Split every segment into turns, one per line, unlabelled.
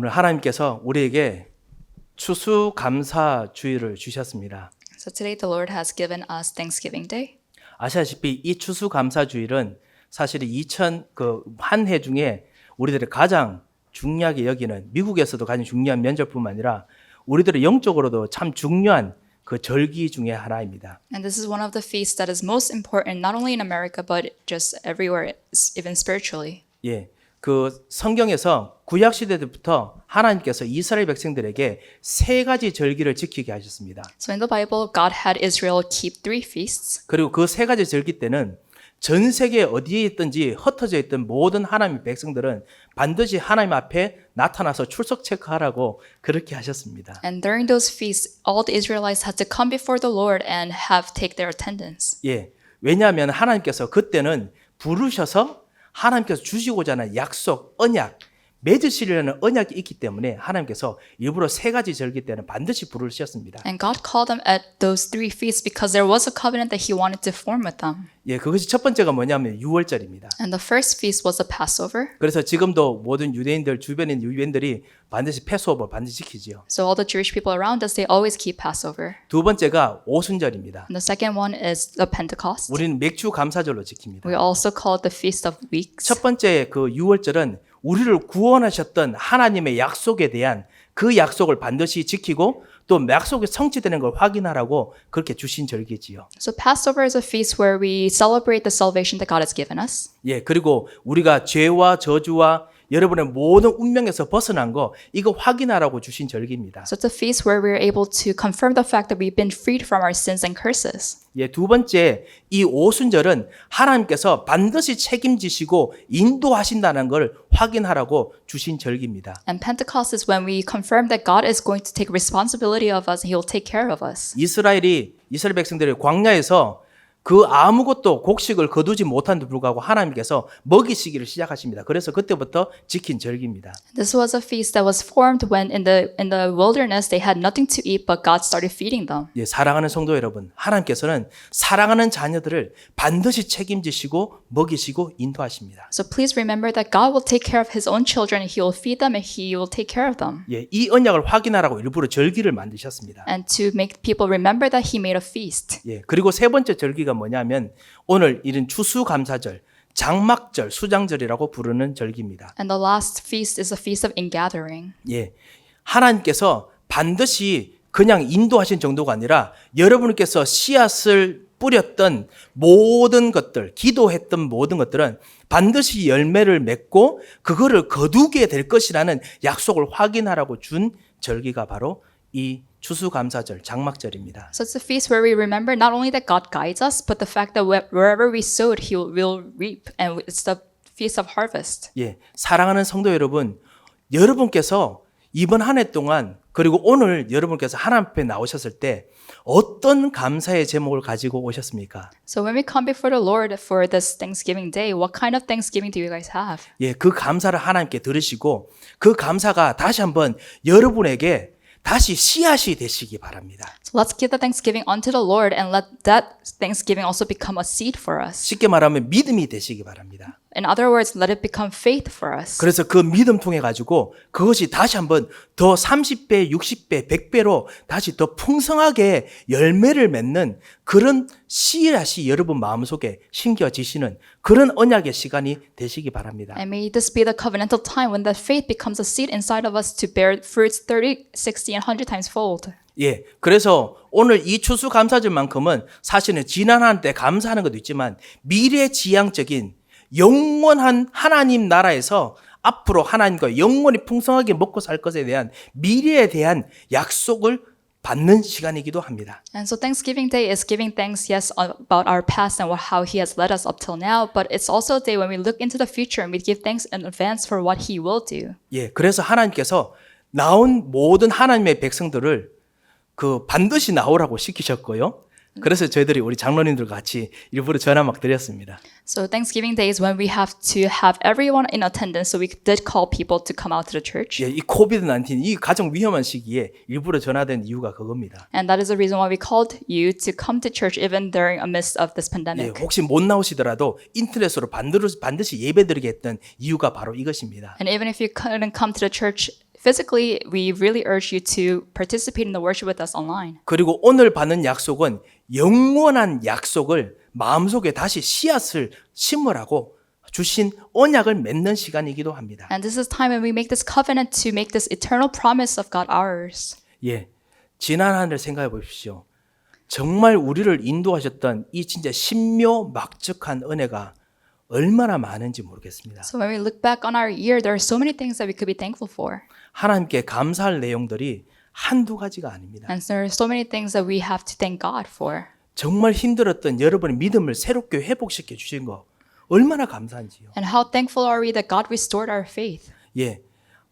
오늘 하나님께서 우리에게 추수감사주의를 주셨습니다.
So today the Lord has given us Thanksgiving Day.
아시다시피 이 추수감사주일은 사실 한 해 중에 우리들이 가장 중요하게 여기는 미국에서도 가장 중요한 명절뿐만 아니라 우리들의 영적으로도 참 중요한 그 절기 중에 하나입니다.
And this is one of the feasts that is most important not only in America but just everywhere, even spiritually.
예, 그 성경에서 구약 시대 때부터 하나님께서 이스라엘 백성들에게 세 가지 절기를 지키게 하셨습니다.
So in the Bible, God had Israel keep 3 feasts.
그리고 그 세 가지 절기 때는 전 세계 어디에 있든지 흩어져 있던 모든 하나님의 백성들은 반드시 하나님 앞에 나타나서 출석 체크하라고 그렇게 하셨습니다.
And during those feasts, all the Israelites had to come before the Lord and have take their attendance.
예, 왜냐하면 하나님께서 그때는 부르셔서 하나님께서 주시고자 하는 약속, 언약, 맺으시려는 언약이 있기 때문에 하나님께서 일부러 세 가지 절기 때는 반드시 부르셨습니다.
And God called them at those 3 feasts because there was a covenant that He wanted to form with them.
예, 그것이 첫 번째가 뭐냐면 유월절입니다.
And the first feast was the Passover.
그래서 지금도 모든 유대인들 주변에 있는 유대인들이 반드시 패스오버 반드시 지키지요.
So all the Jewish people around us, they always keep Passover.
두 번째가 오순절입니다.
And the second one is the Pentecost.
우리는 맥주 감사절로 지킵니다.
We also call it the Feast of Weeks.
첫 번째 그 유월절은 우리를 구원하셨던 하나님의 약속에 대한 그 약속을 반드시 지키고 또 약속이 성취되는 걸 확인하라고 그렇게 주신 절기지요.
So Passover is a feast where we celebrate the salvation that God has given us.
예, 그리고 우리가 죄와 저주와 여러분의 모든 운명에서 벗어난 거 이거 확인하라고 주신 절기입니다.
So it's a feast where we're able to confirm the fact that we've been freed from our sins and curses.
예, 두 번째 이 오순절은 하나님께서 반드시 책임지시고 인도하신다는 걸 확인하라고 주신 절기입니다.
And Pentecost is when we confirm that God is going to take responsibility of us and He will take care of us.
이스라엘 백성들이 광야에서 그 아무것도 곡식을 거두지 못한데도 불구하고 하나님께서 먹이시기를 시작하십니다. 그래서 그때부터 지킨 절기입니다.
This was a feast that was formed when in the wilderness they had nothing to eat but God started feeding them.
예, 사랑하는 성도 여러분, 하나님께서는 사랑하는 자녀들을 반드시 책임지시고 먹이시고 인도하십니다.
So please remember that God will take care of His own children and He will feed them and He will take care of them.
예, 이 언약을 확인하라고 일부러 절기를 만드셨습니다.
And to make people remember that He made a feast.
예, 그리고 세 번째 절기가 뭐냐면 오늘 이른 추수감사절, 장막절, 수장절이라고 부르는 절기입니다.
And the last feast is a feast of ingathering.
예, 하나님께서 반드시 그냥 인도하신 정도가 아니라 여러분께서 씨앗을 뿌렸던 모든 것들, 기도했던 모든 것들은 반드시 열매를 맺고 그거를 거두게 될 것이라는 약속을 확인하라고 준 절기가 바로 이 추수감사절, 장막절입니다.
So it's a feast where we remember not only that God guides us, but the fact that wherever we sowed, He will reap. And it's the feast of harvest.
예, 사랑하는 성도 여러분, 여러분께서 이번 한 해 동안 그리고 오늘 여러분께서 하나님 앞에 나오셨을 때 어떤 감사의 제목을 가지고 오셨습니까?
So when we come before the Lord for this Thanksgiving Day, what kind of Thanksgiving do you guys have?
예, 그 감사를 하나님께 들으시고 그 감사가 다시 한번 여러분에게 다시 씨앗이 되시기 바랍니다.
So let's give the Thanksgiving unto the Lord and let that Thanksgiving also become a seed for us.
쉽게 말하면 믿음이 되시기 바랍니다.
In other words, let it become faith for us.
그래서 그 믿음 통해 가지고 그것이 다시 한번 더 30배, 60배, 100배로 다시 더 풍성하게 열매를 맺는 그런 씨앗이 여러분 마음속에 심겨지시는 그런 언약의 시간이 되시기 바랍니다.
And may this be the covenantal time when that faith becomes a seed inside of us to bear fruits 30, 60, and 100 times fold.
예, 그래서 오늘 이 추수감사절만큼은 사실은 지난 한 때 감사하는 것도 있지만 미래지향적인 영원한 하나님 나라에서 앞으로 하나님과 영원히 풍성하게 먹고 살 것에 대한 미래에 대한 약속을 받는 시간이기도 합니다.
And so Thanksgiving Day is giving thanks, yes, about our past and how He has led us up till now, but it's also a day when we look into the future and we give thanks in advance for what He will do.
예, 그래서 하나님께서 나온 모든 하나님의 백성들을 그 반드시 나오라고 시키셨고요. 그래서 저희들이 우리 장로님들과 같이 일부러 전화 막 드렸습니다.
So Thanksgiving Day is when we have to have everyone in attendance, so we did call people to come out to the church.
예, 이 코비드-19 이 가장 위험한 시기에 일부러 전화된 이유가 그겁니다.
And that is the reason why we called you to come to church even during amidst of this
예,
pandemic.
혹시 못 나오시더라도 인터넷으로 반드시 예배드리게 했던 이유가 바로 이것입니다.
And even if you couldn't come to the church physically, we really urge you to participate in the worship with us online.
그리고 오늘 받는 약속은 영원한 약속을 마음속에 다시 씨앗을 심으라고 주신 언약을 맺는 시간이기도 합니다.
And this is time when we make this covenant to make this eternal promise of God ours.
예, 지난 한 해를 생각해 보십시오. 정말 우리를 인도하셨던 이 진짜 신묘막측한 은혜가 얼마나 많은지 모르겠습니다.
So when we look back on our year, there are so many things that we could be thankful for.
하나님께 감사할 내용들이 한두 가지가 아닙니다.
And there are so many things that we have to thank God for.
정말 힘들었던 여러분의 믿음을 새롭게 회복시켜 주신 거 얼마나 감사한지요.
And how thankful are we that God restored our faith.
예,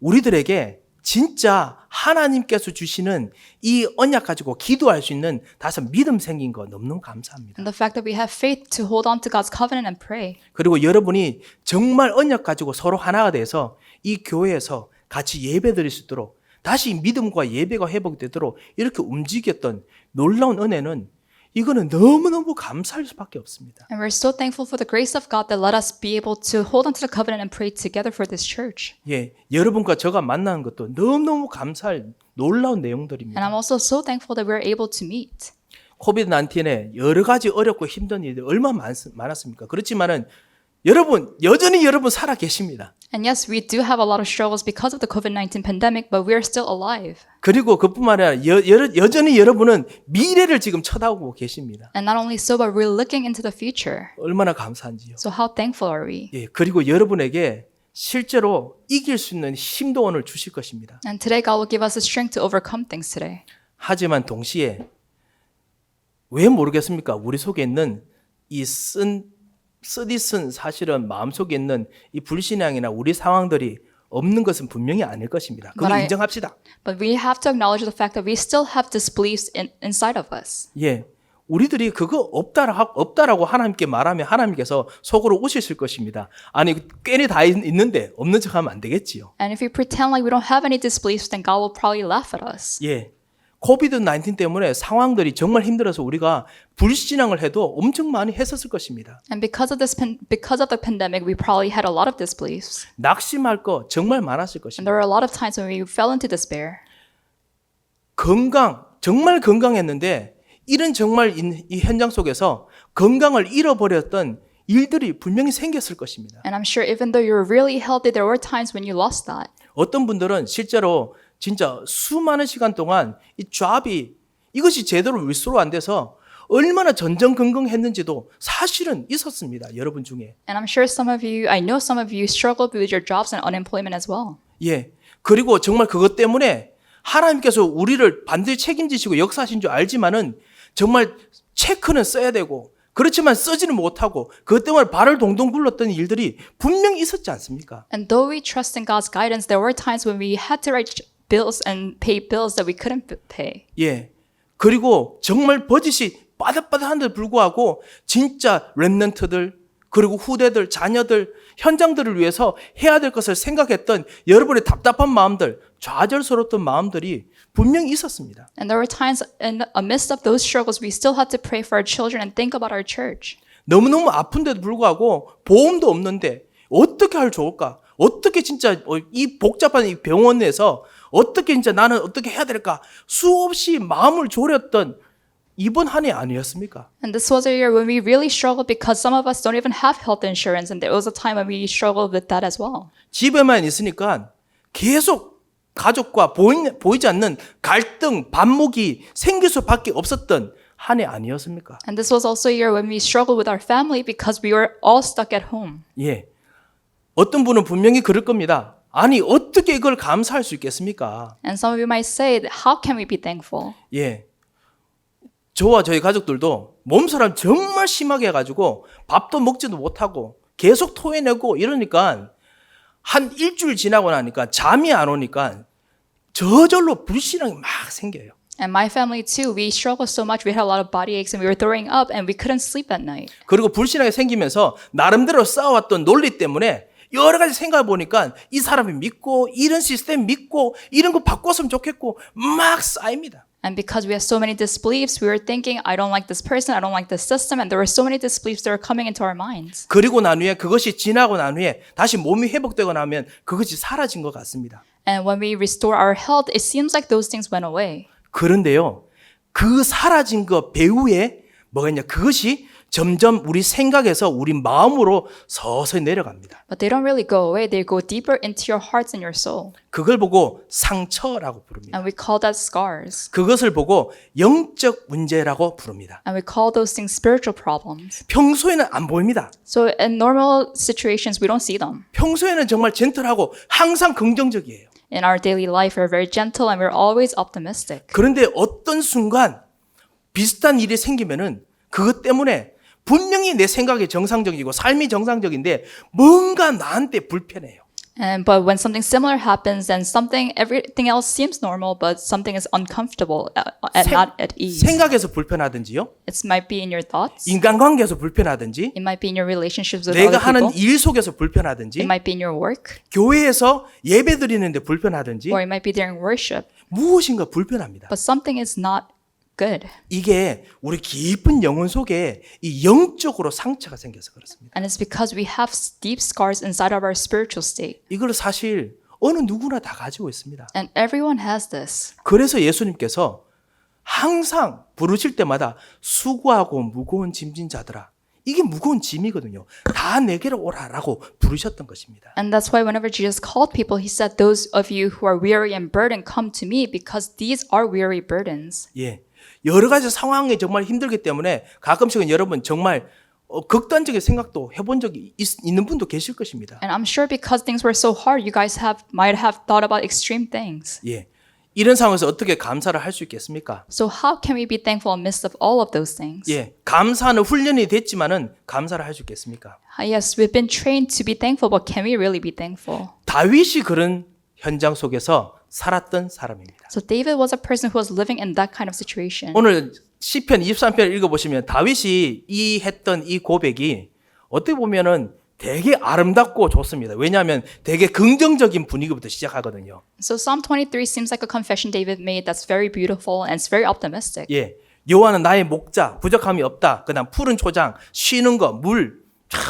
우리들에게 진짜 하나님께서 주시는 이 언약 가지고 기도할 수 있는 다시 믿음 생긴 거 너무너무 감사합니다.
And the fact that we have faith to hold on to God's covenant and pray.
그리고 여러분이 정말 언약 가지고 서로 하나가 돼서 이 교회에서 같이 예배 드릴 수 있도록 다시 믿음과 예배가 회복되도록 이렇게 움직였던 놀라운 은혜는 이거는 너무너무 감사할 수밖에 없습니다.
And we're so thankful for the grace of God that let us be able to hold on to the covenant and pray together for this church.
예, 여러분과 저가 만나는 것도 너무너무 감사할 놀라운
And
내용들입니다.
I'm also so thankful that we're able to meet.
코비드-19에 여러 가지 어렵고 힘든 일이 얼마나 많았습니까? 그렇지만은 여전히 여러분 살아 계십니다.
And yes, we do have a lot of struggles because of the COVID-19 pandemic, but we are still alive.
그리고 그뿐만 아니라 여전히 여러분은 미래를 지금 쳐다보고 계십니다.
And not only so, but we're looking into the future.
얼마나 감사한지요.
So how thankful are we?
예, 그리고 여러분에게 실제로 이길 수 있는 힘도 오늘 주실 것입니다.
And today God will give us the strength to overcome things today.
하지만 동시에 왜 모르겠습니까? 우리 속에 있는 이 쓰디쓴 사실은 마음속에 있는 이 불신앙이나 우리 상황들이 없는 것은 분명히 아닐 것입니다.
But
그걸 인정합시다.
But we have to acknowledge the fact that we still have disbeliefs inside of us.
예, 우리들이 그거 없다라고 하나님께 말하면 하나님께서 속으로 우시실 것입니다. 아니 꽤 다 있는데 없는 척하면 안 되겠지요.
And if we pretend like we don't have any disbeliefs, then God will probably laugh at us.
예, 코비드-19 때문에 상황들이 정말 힘들어서 우리가 불신앙을 해도 엄청 많이 했었을 것입니다.
And because of the pandemic, we probably had a lot of disbeliefs.
낙심할 거 정말 많았을
And
것입니다.
there were a lot of times when we fell into despair.
정말 건강했는데 이런 정말 이 현장 속에서 건강을 잃어버렸던 일들이 분명히 생겼을 것입니다.
And I'm sure even though you were really healthy, there were times when you lost that.
어떤 분들은 실제로 진짜 수많은 시간 동안 이 잡이 이것이 제대로 리스토어 안 돼서 얼마나 전전긍긍했는지도 사실은 있었습니다. 여러분 중에.
And I'm sure I know some of you struggled with your jobs and unemployment as well.
예. 그리고 정말 그것 때문에 하나님께서 우리를 반드시 책임지시고 역사하신 줄 알지만은 정말 체크는 써야 되고 그렇지만 쓰지는 못하고 그것 때문에 발을 동동 굴렀던 일들이 분명히 있었지 않습니까?
And though we trust in God's guidance, there were times when we had to write bills and pay bills that we couldn't pay.
예. 그리고 정말 버짓이 빠듯빠듯한데 불구하고 진짜 렘넌트들 그리고 후대들, 자녀들, 현장들을 위해서 해야 될 것을 생각했던 여러분의 답답한 마음들, 좌절스러웠던 마음들이 분명히 있었습니다.
And there were times in the midst of those struggles, we still had to pray for our children and think about our church.
너무너무 아픈데도 불구하고 보험도 없는데 어떻게 하면 좋을까? 어떻게 진짜 이 복잡한 이 병원에서 어떻게 진짜 나는 어떻게 해야 될까? 수없이 마음을 졸였던 이번 한 해 아니었습니까?
And this was a year when we really struggled because some of us don't even have health insurance, and there was a time when we struggled with that as well.
집에만 있으니까 계속 가족과 보이지 않는 갈등, 반목이 생길 수밖에 없었던 한 해 아니었습니까?
And this was also a year when we struggled with our family because we were all stuck at home.
예. 어떤 분은 분명히 그럴 겁니다. 아니 어떻게 이걸 감사할 수 있겠습니까?
And some of you might say, how can we be thankful?
예. 저와 저희 가족들도 몸사람 정말 심하게 해가지고 밥도 먹지도 못하고 계속 토해내고 이러니까 한 일주일 지나고 나니까 잠이 안 오니까 저절로 불신앙이 막 생겨요.
And my family too, we struggled so much. We had a lot of body aches and we were throwing up and we couldn't sleep at night.
그리고 불신앙이 생기면서 나름대로 쌓아왔던 논리 때문에 여러 가지 생각해 보니까 이 사람이 믿고 이런 시스템 믿고 이런 거 바꿨으면 좋겠고 막 쌓입니다.
And because we had so many disbeliefs, we were thinking, I don't like this person, I don't like this system, and there were so many disbeliefs that were coming into our minds.
그리고 난 후에 그것이 지나고 난 후에 다시 몸이 회복되고 나면 그것이 사라진 것 같습니다.
And when we restore our health, it seems like those things went away.
그런데요, 그 사라진 것 배후에 뭐가 있냐? 그것이 점점 우리 생각에서 우리 마음으로 서서히 내려갑니다.
But they don't really go away. They go deeper into your hearts and your soul.
그걸 보고 상처라고 부릅니다.
And we call that scars.
그것을 보고 영적 문제라고 부릅니다.
And we call those things spiritual problems.
평소에는 안 보입니다.
So in normal situations, we don't see them.
평소에는 정말 젠틀하고 항상 긍정적이에요.
In our daily life, we're very gentle and we're always optimistic.
그런데 어떤 순간 비슷한 일이 생기면은 그것 때문에 분명히 내 생각이 정상적이고 삶이 정상적인데 뭔가 나한테 불편해요.
But when something similar happens, then everything else seems normal, but something is uncomfortable and not at ease.
생각에서 불편하든지요.
It might be in your thoughts.
인간관계에서 불편하든지.
It might be in your relationships with
내가
other
하는
people.
일 속에서 불편하든지.
It might be in your work.
교회에서 예배 드리는데 불편하든지.
Or it might be during worship.
무엇인가 불편합니다.
But something is not good.
이게 우리 깊은 영혼 속에 이 영적으로 상처가 생겨서 그렇습니다.
And it's because we have deep scars inside of our spiritual state.
이걸 사실 어느 누구나 다 가지고 있습니다.
And everyone has this.
그래서 예수님께서 항상 부르실 때마다 수고하고 무거운 짐진 자들아. 이게 무거운 짐이거든요. 다 내게로 오라라고 부르셨던 것입니다.
And that's why whenever Jesus called people, he said, those of you who are weary and burdened, come to me because these are weary burdens.
예. 여러 가지 상황이 정말 힘들기 때문에 가끔씩은 여러분 정말 극단적인 생각도 해본 적이 있는 분도 계실 것입니다.
And I'm sure because things were so hard, you guys might have thought about extreme things.
예. 이런 상황에서 어떻게 감사를 할 수 있겠습니까?
So how can we be thankful in the midst of all of those things?
예. 감사는 훈련이 됐지만은 감사를 할 수 있겠습니까?
Yes, we've been trained to be thankful, but can we really be thankful?
다윗이 그런 현장 속에서 살았던 사람입니다.
So David was a person who was living in that kind of situation.
오늘 시편 23편을 읽어보시면 다윗이 했던 이 고백이 어떻게 보면은 되게 아름답고 좋습니다. 왜냐하면 되게 긍정적인 분위기부터 시작하거든요.
So Psalm 23 seems like a confession David made that's very beautiful and it's very optimistic.
예, 여호와는 나의 목자, 부족함이 없다. 그다음 푸른 초장, 쉬는 거, 물,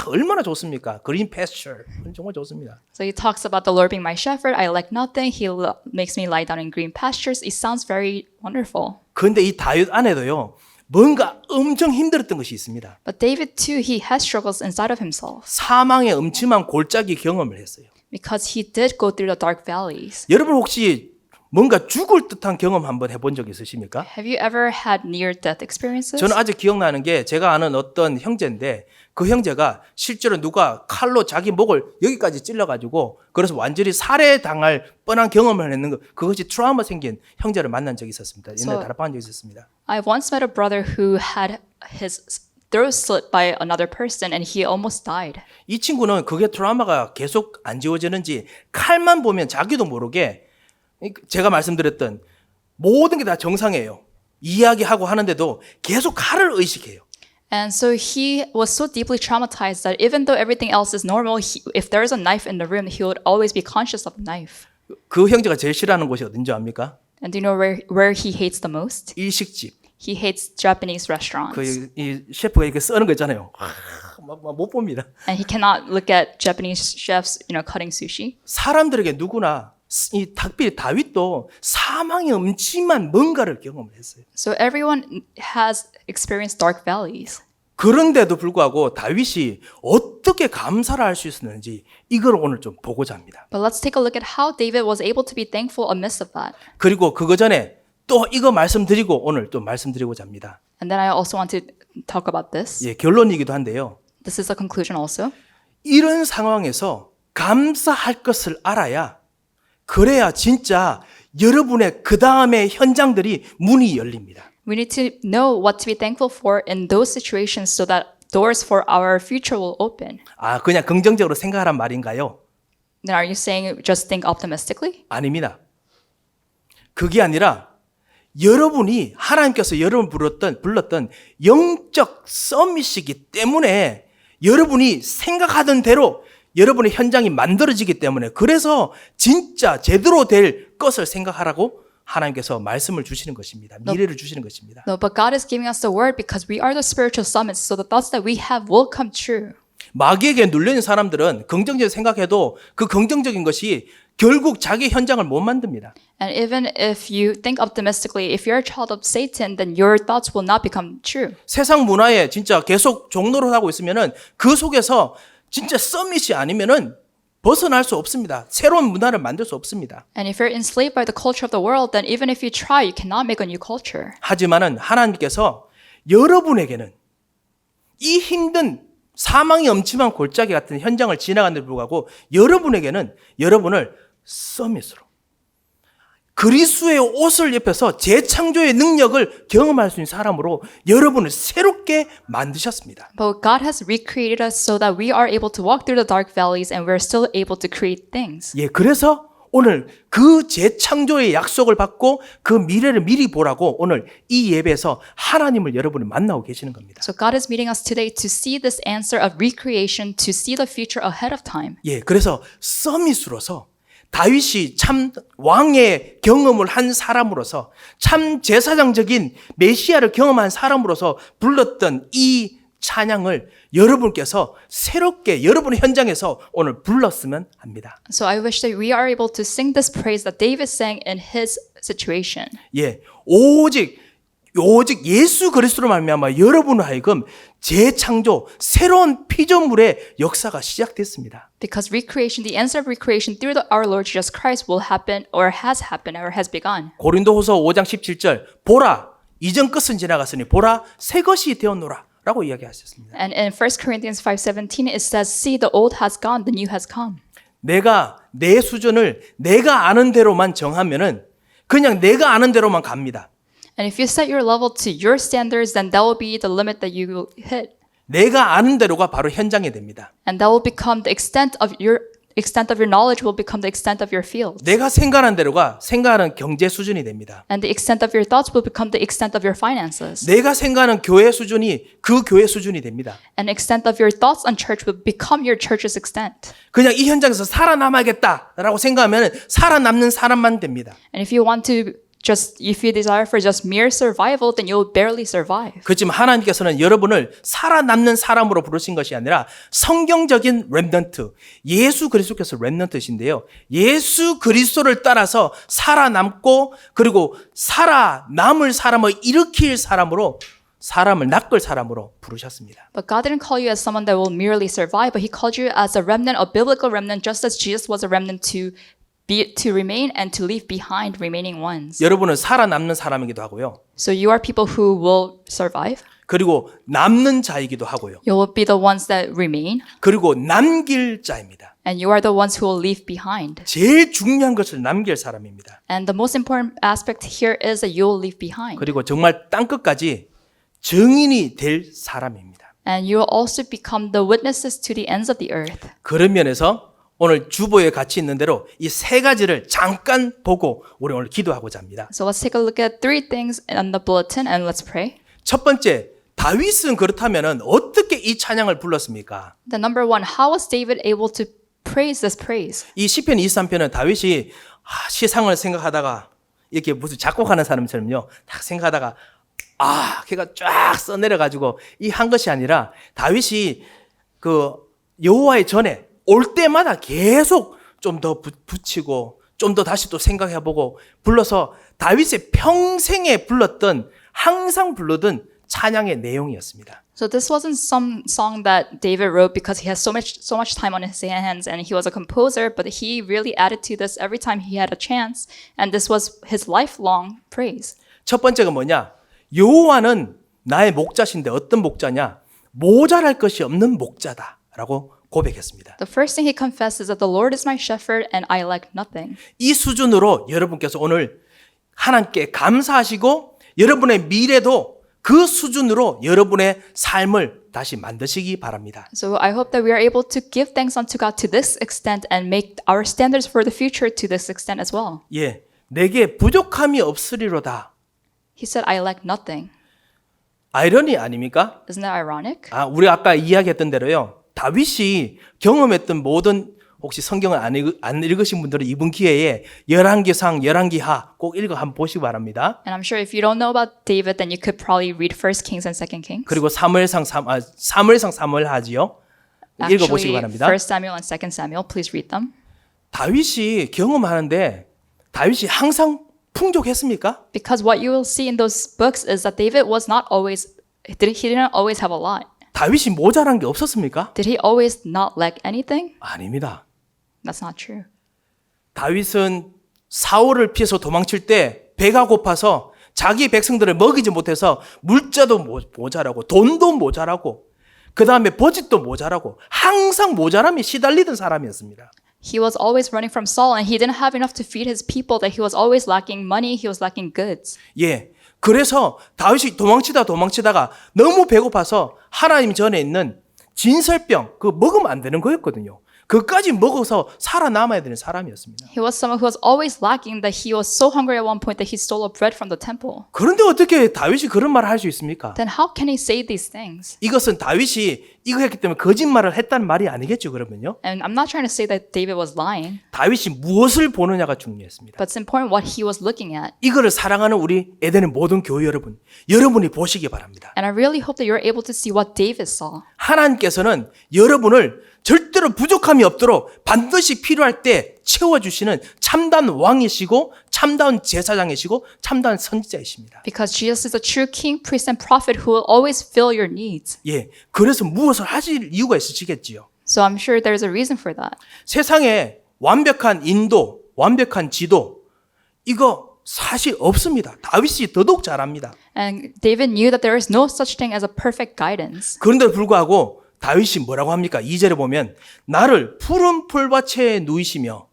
얼마나 좋습니까? 그린 패스처, 정말 좋습니다.
So he talks about the Lord being my shepherd. I lack nothing. He makes me lie down in green pastures. It sounds very wonderful.
그런데 이 다윗 안에도요, 뭔가 엄청 힘들었던 것이 있습니다.
But David too, he has struggles inside of himself
사망의 엄침한 골짜기 경험을 했어요.
because he did go through the dark valleys.
여러분 혹시 뭔가 죽을 듯한 경험 한번 해본 적 있으십니까?
Have you ever had near-death experiences?
저는 아직 기억나는 게 제가 아는 어떤 형제인데 그 형제가 실제로 누가 칼로 자기 목을 여기까지 찔러가지고 그래서 완전히 살해당할 뻔한 경험을 했는 거 그것이 트라우마 생긴 형제를 만난 적이 있었습니다. 옛날에 다락방한 적이 있었습니다.
I once met a brother who had his throat slit by another person and he almost died.
이 친구는 그게 트라우마가 계속 안 지워지는지 칼만 보면 자기도 모르게 제가 말씀드렸던 모든 게 다 정상이에요. 이야기하고 하는데도 계속 칼을 의식해요.
And so he was so deeply traumatized that even though everything else is normal, if there is a knife in the room, he would always be conscious of the knife.
그 형제가 제일 싫어하는 곳이 어딘지 압니까?
And do you know where he hates the most?
일식집.
He hates Japanese restaurants.
이 셰프가 이렇게 써는 거 있잖아요. 못 봅니다.
And he cannot look at Japanese chefs, cutting sushi.
사람들에게 누구나 이 특별히 다윗도 사망의 엄침한 뭔가를 경험을 했어요.
So everyone has experienced dark valleys.
그런데도 불구하고 다윗이 어떻게 감사를 할 수 있었는지 이걸 오늘 좀 보고자 합니다.
But let's take a look at how David was able to be thankful amidst of that.
그리고 그거 전에 또 이거 말씀드리고 오늘 또 말씀드리고자 합니다.
And then I also want to talk about this.
예, 결론이기도 한데요.
This is a conclusion also.
이런 상황에서 감사할 것을 알아야 그래야 진짜 여러분의 그 다음의 현장들이 문이 열립니다.
We need to know what to be thankful for in those situations so that doors for our future will open.
아, 그냥 긍정적으로 생각하란 말인가요?
Then are you saying just think optimistically?
아닙니다. 그게 아니라 여러분이 하나님께서 여러분 불렀던 영적 서밋이기 때문에 여러분이 생각하던 대로 여러분의 현장이 만들어지기 때문에 그래서 진짜 제대로 될 것을 생각하라고 하나님께서 말씀을 주시는 것입니다. 미래를 주시는 것입니다.
No, but God is giving us the word because we are the spiritual summits, so the thoughts that we have will come true.
마귀에게 눌려있는 사람들은 긍정적으로 생각해도 그 긍정적인 것이 결국 자기 현장을 못 만듭니다.
And even if you think optimistically, if you're a child of Satan, then your thoughts will not become true.
세상 문화에 진짜 계속 종로를 하고 있으면은 그 속에서 진짜 서밋이 아니면은 벗어날 수 없습니다. 새로운 문화를 만들 수 없습니다.
And if you're enslaved by the culture of the world, then even if you try, you cannot make a new culture.
하지만은 하나님께서 여러분에게는 이 힘든 사망이 엄침한 골짜기 같은 현장을 지나가는데 불구하고 여러분에게는 여러분을 서밋으로 그리스도의 옷을 입혀서 재창조의 능력을 경험할 수 있는 사람으로 여러분을 새롭게 만드셨습니다.
But God has recreated us so that we are able to walk through the dark valleys and we're still able to create things.
예, 그래서 오늘 그 재창조의 약속을 받고 그 미래를 미리 보라고 오늘 이 예배에서 하나님을 여러분이 만나고 계시는 겁니다.
So God is meeting us today to see this answer of recreation, to see the future ahead of time.
예, 그래서 서밋으로서 다윗이 참 왕의 경험을 한 사람으로서 참 제사장적인 메시아를 경험한 사람으로서 불렀던 이 찬양을 여러분께서 새롭게 여러분의 현장에서 오늘 불렀으면 합니다.
So I wish that we are able to sing this praise that David sang in his situation.
예, 오직 예수 그리스도로 말미암아 여러분을 하여금 재창조, 새로운 피조물의 역사가 시작됐습니다.
Because recreation, the answer of recreation through our Lord Jesus Christ will happen or has happened or has begun.
고린도후서 5장 17절 보라 이전 것은 지나갔으니 보라 새 것이 되었노라 라고 이야기하셨습니다.
And in 1 Corinthians 5:17 it says, see the old has gone, the new has come.
내가 내 수준을 내가 아는 대로만 정하면은 그냥 내가 아는 대로만 갑니다.
And if you set your level to your standards, then that will be the limit that you will hit.
내가 아는 대로가 바로 현장이 됩니다.
And that will become the extent of your knowledge will become the extent of your field.
내가 생각하는 대로가 생각하는 경제 수준이 됩니다.
And the extent of your thoughts will become the extent of your finances.
내가 생각하는 교회 수준이 그 교회 수준이 됩니다.
And the extent of your thoughts on church will become your church's extent.
그냥 이 현장에서 살아남아야겠다라고 생각하면 살아남는 사람만 됩니다.
And if you desire for just mere survival, then you'll barely survive.
그렇지만 하나님께서는 여러분을 살아남는 사람으로 부르신 것이 아니라 성경적인 렘넌트, 예수 그리스도께서 렘넌트신데요. 예수 그리스도를 따라서 살아남고 그리고 살아남을 사람을 일으킬 사람으로 사람을 낚을 사람으로 부르셨습니다.
But God didn't call you as someone that will merely survive, but He called you as a remnant, a biblical remnant, just as Jesus was a remnant to remain and to leave behind remaining ones.
여러분은 살아남는 사람이기도 하고요.
So you are people who will survive.
그리고 남는 자이기도 하고요.
You will be the ones that remain.
그리고 남길 자입니다.
And you are the ones who will leave behind.
제일 중요한 것을 남길 사람입니다.
And the most important aspect here is that you will leave behind.
그리고 정말 땅끝까지 증인이 될 사람입니다.
And you will also become the witnesses to the ends of the earth.
그런 면에서 오늘 주보에 같이 있는 대로 이 세 가지를 잠깐 보고 우리 오늘 기도하고자 합니다.
So let's take a look at three things on the bulletin and let's pray.
첫 번째, 다윗은 그렇다면 어떻게 이 찬양을 불렀습니까?
The number one, how was David able to praise this praise?
이 시편 23편은 다윗이 세상을 생각하다가 이렇게 무슨 작곡하는 사람처럼요. 딱 생각하다가 걔가 쫙 써내려가지고 이 한 것이 아니라 다윗이 그 여호와의 전에 올 때마다 계속 좀 더 붙이고 좀 더 다시 또 생각해보고 불러서 다윗의 평생에 불렀던 항상 부르던 찬양의 내용이었습니다.
So this wasn't some song that David wrote because he has so much time on his hands and he was a composer, but he really added to this every time he had a chance, and this was his lifelong praise.
첫 번째가 뭐냐? 여호와는 나의 목자신데 어떤 목자냐? 모자랄 것이 없는 목자다라고 고백했습니다.
The first thing he confessed is that the Lord is my shepherd and I lack nothing.
이 수준으로 여러분께서 오늘 하나님께 감사하시고 여러분의 미래도 그 수준으로 여러분의 삶을 다시 만드시기 바랍니다.
So I hope that we are able to give thanks unto God to this extent and make our standards for the future to this extent as well.
예, 내게 부족함이 없으리로다.
He said, I lack nothing.
아이러니 아닙니까?
Isn't that ironic?
우리 아까 이야기했던 대로요. 다윗이 경험했던 모든 혹시 성경을 안 읽으신 분들은 이번 기회에 열왕기상, 열왕기하 꼭 읽어 한번 보시기 바랍니다.
And I'm sure if you don't know about David, then you could probably read 1 Kings and 2 Kings.
그리고 사무엘상 사무엘하지요. 읽어 보시기
Actually,
바랍니다.
1 Samuel and 2 Samuel, please read them. Because
다윗이 항상 풍족했습니까?
what you will see in those books is that David was not always, he didn't always have a lot.
다윗이 모자란 게 없었습니까?
Did he always not lack anything?
아닙니다.
That's not true.
다윗은 사울을 피해서 도망칠 때 배가 고파서 자기 백성들을 먹이지 못해서 물자도 모자라고 돈도 모자라고 그 다음에 버짓도 모자라고 항상 모자람에 시달리던 사람이었습니다.
He was always running from Saul and he didn't have enough to feed his people, that he was always lacking money, he was lacking goods.
예, 그래서 다윗이 도망치다가 너무 배고파서 하나님 전에 있는 진설병 그거 먹으면 안 되는 거였거든요. 그까지 먹어서 살아남아야 되는 사람이었습니다.
He was someone who was always lacking, that he was so hungry at one point that he stole a bread from the temple.
그런데 어떻게 다윗이 그런 말을 할 수 있습니까?
Then how can he say these things?
이것은 다윗이 이거 했기 때문에 거짓말을 했다는 말이 아니겠죠, 그러면요?
And I'm not trying to say that David was lying,
다윗이 무엇을 보느냐가 중요했습니다.
but it's important what he was looking at.
이거를 사랑하는 우리 에덴의 모든 교회 여러분이 보시기 바랍니다.
And I really hope that you're able to see what David saw.
하나님께서는 여러분을 절대로 부족함이 없도록 반드시 필요할 때 채워주시는 참다운 왕이시고 참다운 제사장이시고 참다운 선지자이십니다.
Because Jesus is a true king, priest, and prophet who will always fill your needs.
예, 그래서 무엇을 하실 이유가 있으시겠지요.
So I'm sure there's a reason for that.
세상에 완벽한 인도, 완벽한 지도 이거 사실 없습니다. 다윗이 더더욱 잘합니다.
And David knew that there is no such thing as a perfect guidance.
그런데도 불구하고 다윗이 뭐라고 합니까? 2절에 보면 나를 푸른 풀밭에 누이시며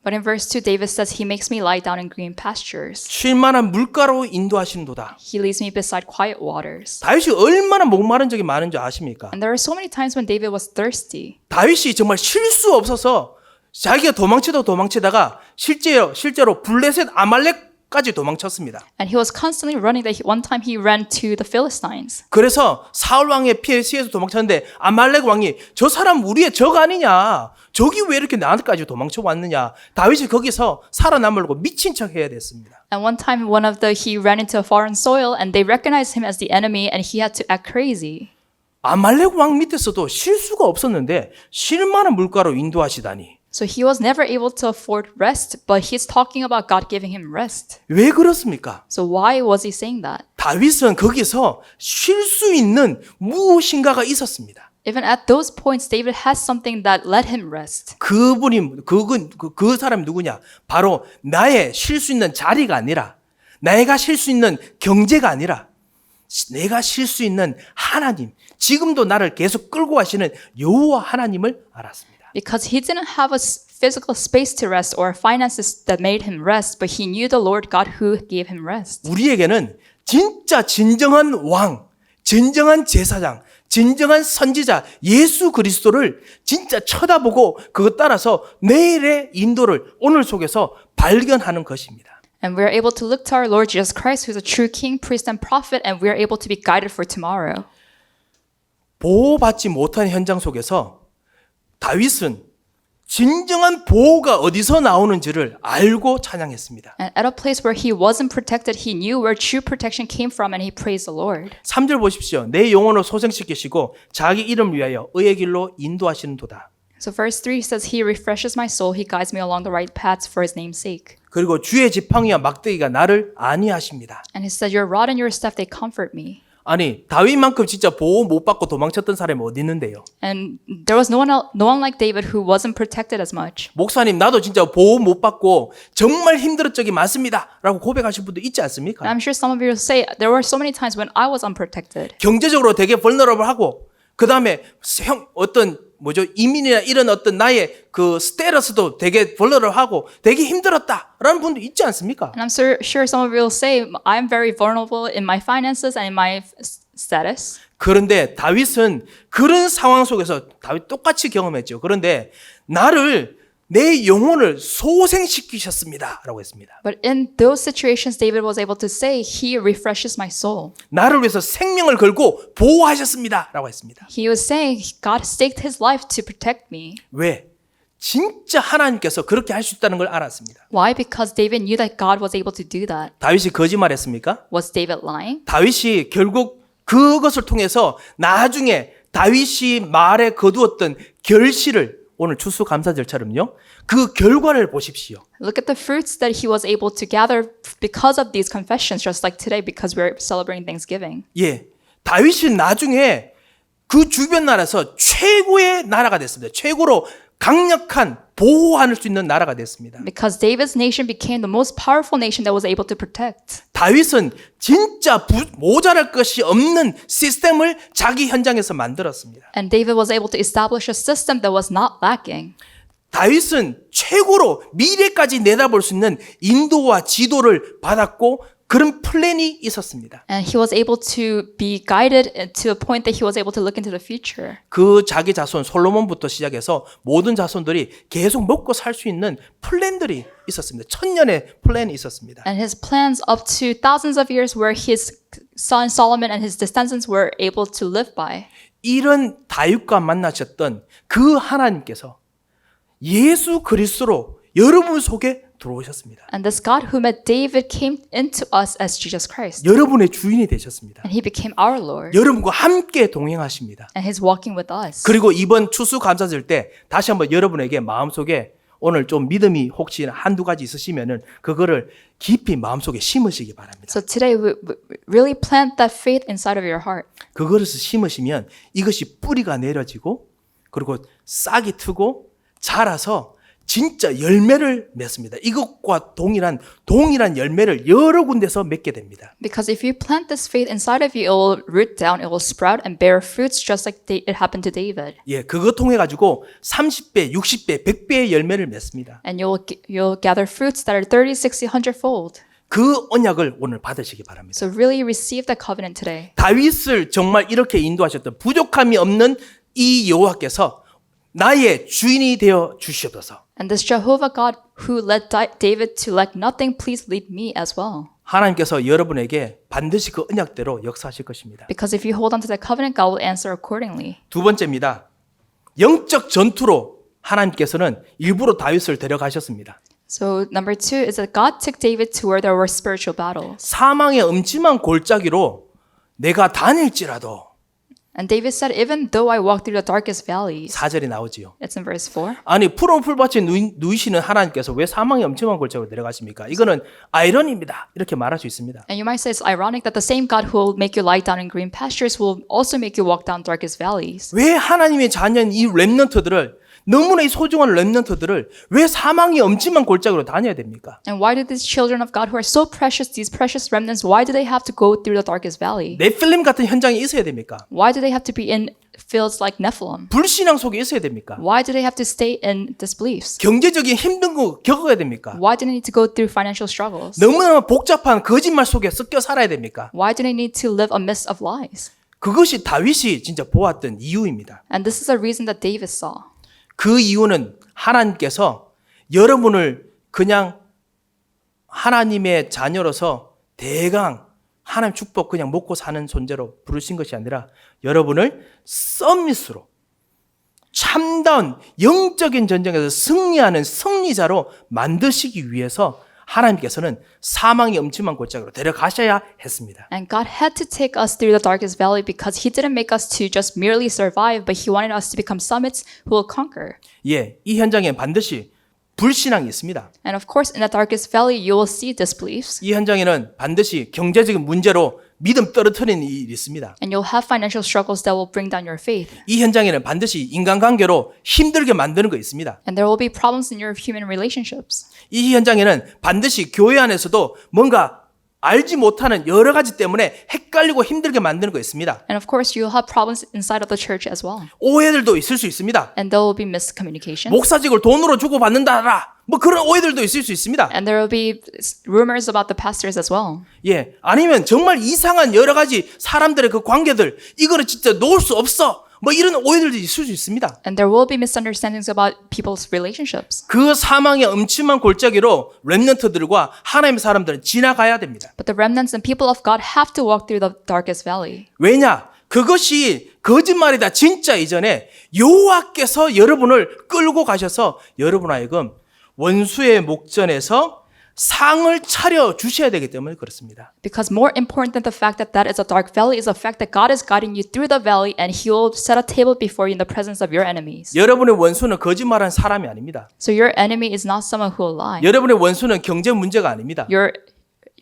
But in verse 2, David says, He makes me lie down in green pastures.
쉴만한 물가로 인도하시는도다.
He leads me beside quiet waters.
다윗이 얼마나 목마른 적이 많은 줄 아십니까?
And there are so many times when David was thirsty.
다윗이 정말 쉴 수 없어서 자기가 도망치다가 실제로 블레셋 아말렉까지 도망쳤습니다.
And he was constantly running. That one time he ran to the Philistines.
그래서 사울 왕의 피해서 도망쳤는데 아말렉 왕이 저 사람 우리의 적 아니냐? 적이 왜 이렇게 나한테까지 도망쳐 왔느냐? 다윗이 거기서 살아남으려고 미친 척 해야 됐습니다.
And one time he ran into a foreign soil and they recognized him as the enemy and he had to act crazy.
아말렉 왕 밑에서도 쉴 수가 없었는데 쉴 만한 물가로 인도하시다니.
So he was never able to afford rest, but he's talking about God giving him rest.
왜 그렇습니까?
So why was he saying that?
다윗은 거기서 쉴 수 있는 무엇인가가 있었습니다.
Even at those points, David has something that let him rest.
그 사람이 누구냐? 바로 나의 쉴 수 있는 자리가 아니라, 내가 쉴 수 있는 경제가 아니라, 내가 쉴 수 있는 하나님, 지금도 나를 계속 끌고 가시는 여호와 하나님을 알았습니다.
Because he didn't have a physical space to rest or finances that made him rest, but he knew the Lord God who gave him rest.
우리에게는 진짜 진정한 왕, 진정한 제사장, 진정한 선지자 예수 그리스도를 진짜 쳐다보고 그것 따라서 내일의 인도를 오늘 속에서 발견하는 것입니다.
And we're able to look to our Lord Jesus Christ, who's a true king, priest, and prophet, and we're able to be guided for tomorrow.
보호받지 못한 현장 속에서 다윗은 진정한 보호가 어디서 나오는지를 알고 찬양했습니다.
And at a place where he wasn't protected, he knew where true protection came from, and he praised the Lord.
3절 보십시오. 내 영혼을 소생시키시고 자기 이름 위하여 의의 길로 인도하시는도다.
So verse 3 says, He refreshes my soul, He guides me along the right paths for His name's sake.
그리고 주의 지팡이와 막대기가 나를 안위하십니다.
And He said, Your rod and your staff, they comfort me.
아니 다윗만큼 진짜 보호 못 받고 도망쳤던 사람이 어디 있는데요?
And there was no one like David who wasn't protected as much.
목사님 나도 진짜 보호 못 받고 정말 힘들었던 적이 많습니다 라고 고백하신 분도 있지 않습니까?
And I'm sure some of you will say, there were so many times when I was unprotected.
경제적으로 되게 vulnerable하고 그 다음에 이민이나 이런 어떤 나의 그 스테러스도 되게 vulnerable하고 되게 힘들었다라는 분도 있지 않습니까?
And I'm sure some of you will say, I'm very vulnerable in my finances and in my status.
그런데 다윗은 그런 상황 속에서 다윗 똑같이 경험했죠. 그런데 내 영혼을 소생시키셨습니다 라고 했습니다.
But in those situations, David was able to say, He refreshes my soul.
나를 위해서 생명을 걸고 보호하셨습니다 라고 했습니다.
He was saying, God staked His life to protect me.
왜? 진짜 하나님께서 그렇게 할 수 있다는 걸 알았습니다.
Why? Because David knew that God was able to do that.
다윗이 거짓말했습니까?
Was David lying?
다윗이 결국 그것을 통해서 나중에 다윗이 말에 거두었던 결실을 오늘 추수감사절처럼요. 그 결과를 보십시오.
Look at the fruits that he was able to gather because of these confessions, just like today, because we're celebrating Thanksgiving.
예, 다윗이 나중에 그 주변 나라에서 최고의 나라가 됐습니다. 최고로 강력한 보호할 수 있는 나라가 됐습니다.
Because David's nation became the most powerful nation that was able to protect.
다윗은 진짜 모자랄 것이 없는 시스템을 자기 현장에서 만들었습니다.
And David was able to establish a system that was not lacking.
다윗은 최고로 미래까지 내다볼 수 있는 인도와 지도를 받았고 그런 플랜이 있었습니다.
And he was able to be guided to a point that he was able to look into the future.
그 자기 자손 솔로몬부터 시작해서 모든 자손들이 계속 먹고 살 수 있는 플랜들이 있었습니다. 천년의 플랜이 있었습니다.
And his plans up to thousands of years where his son Solomon and his descendants were able to live by.
이런 다윗과 만나셨던 그 하나님께서 예수 그리스도로 여러분 속에 들어오셨습니다.
And this God who met David came into us as Jesus Christ.
여러분의 주인이 되셨습니다.
And he became our Lord.
여러분과 함께 동행하십니다.
And he's walking with us.
그리고 이번 추수감사절 때 다시 한번 여러분에게 마음속에 오늘 좀 믿음이 혹시 한두 가지 있으시면은 그거를 깊이 마음속에 심으시기 바랍니다.
So today we really plant that faith inside of your heart.
그것을 심으시면 이것이 뿌리가 내려지고 그리고 싹이 트고 자라서 진짜 열매를 맺습니다. 이것과 동일한 열매를 여러 군데서 맺게 됩니다.
Because if you plant this faith inside of you, it will root down, it will sprout and bear fruits just like it happened to David.
예, 그거 통해 가지고 30배, 60배, 100배의 열매를 맺습니다.
And you'll gather fruits that are 30, 60, 100-fold.
그 언약을 오늘 받으시기 바랍니다.
So really receive that covenant today.
다윗을 정말 이렇게 인도하셨던 부족함이 없는 이 여호와께서 나의 주인이 되어 주시옵소서.
And this Jehovah God who led David to lack nothing, please lead me as well.
하나님께서 여러분에게 반드시 그 언약대로 역사하실 것입니다.
Because if you hold on to that covenant, God will answer accordingly.
두 번째입니다. 영적 전투로 하나님께서는 일부러 다윗을 데려가셨습니다.
So number 2 is that God took David to where there were spiritual battles.
사망의 음침한 골짜기로 내가 다닐지라도
And David said, even though I walk through the darkest valleys.
4절이 나오지요.
It's in verse 4.
아니 푸른 풀밭에 누이시는 하나님께서 왜 사망의 음침한 골짜기로 내려가십니까? 이거는 아이러니입니다. 이렇게 말할 수 있습니다.
And you might say it's ironic that the same God who will make you lie down in green pastures will also make you walk down darkest valleys.
왜 하나님의 자녀인 이 렘넌트들을 너무나 이 소중한 렘넌트들을 왜 사망이 엄침한 골짜기로 다녀야 됩니까?
And why do these children of God who are so precious, these precious remnants, why do they have to go through the darkest valley?
네필림 같은 현장에 있어야 됩니까?
Why do they have to be in fields like Nephilim?
불신앙 속에 있어야 됩니까?
Why do they have to stay in disbeliefs?
경제적인 힘든 거 겪어야 됩니까?
Why do they need to go through financial struggles?
너무나 복잡한 거짓말 속에 섞여 살아야 됩니까?
Why do they need to live amidst of lies?
그것이 다윗이 진짜 보았던 이유입니다.
And this is a reason that David saw.
그 이유는 하나님께서 여러분을 그냥 하나님의 자녀로서 대강 하나님 축복 그냥 먹고 사는 존재로 부르신 것이 아니라 여러분을 서밋으로 참다운 영적인 전쟁에서 승리하는 승리자로 만드시기 위해서 하나님께서는 사망의 음침한 골짜기로 데려가셔야 했습니다.
And God had to take us through the darkest valley because He didn't make us to just merely survive, but He wanted us to become summits who will conquer.
예, 이 현장에 반드시 불신앙이 있습니다.
And of course, in the darkest valley, you will see disbeliefs.
이 현장에는 반드시 경제적인 문제로 믿음 떨어뜨리는 일이 있습니다.
And you'll have financial struggles that will bring down your faith.
이 현장에는 반드시 인간관계로 힘들게 만드는 거 있습니다.
And there will be problems in your human relationships.
이 현장에는 반드시 교회 안에서도 뭔가 알지 못하는 여러 가지 때문에 헷갈리고 힘들게 만드는 거 있습니다.
And of course, you'll have problems inside of the church as well.
오해들도 있을 수 있습니다.
And there will be miscommunications.
목사직을 돈으로 주고 받는다라 뭐 그런 오해들도 있을 수 있습니다.
And there will be rumors about the pastors as well.
예, 아니면 정말 이상한 여러 가지 사람들의 그 관계들 이거를 진짜 놓을 수 없어. 뭐 이런 오해들도 있을 수 있습니다.
And there will be misunderstandings about people's relationships.
그 사망의 음침한 골짜기로 렘넌트들과 하나님의 사람들은 지나가야 됩니다.
But the remnants and people of God have to walk through the darkest valley.
왜냐? 그것이 거짓말이다 진짜 이전에 여호와께서 여러분을 끌고 가셔서 여러분 하여금 원수의 목전에서 상을 차려 주셔야 되기 때문에 그렇습니다.
Because more important than the fact that that is a dark valley is the fact that God is guiding you through the valley and He will set a table before you in the presence of your enemies.
여러분의 원수는 거짓말하는 사람이 아닙니다.
So your enemy is not someone who will lie.
여러분의 원수는 경제 문제가 아닙니다.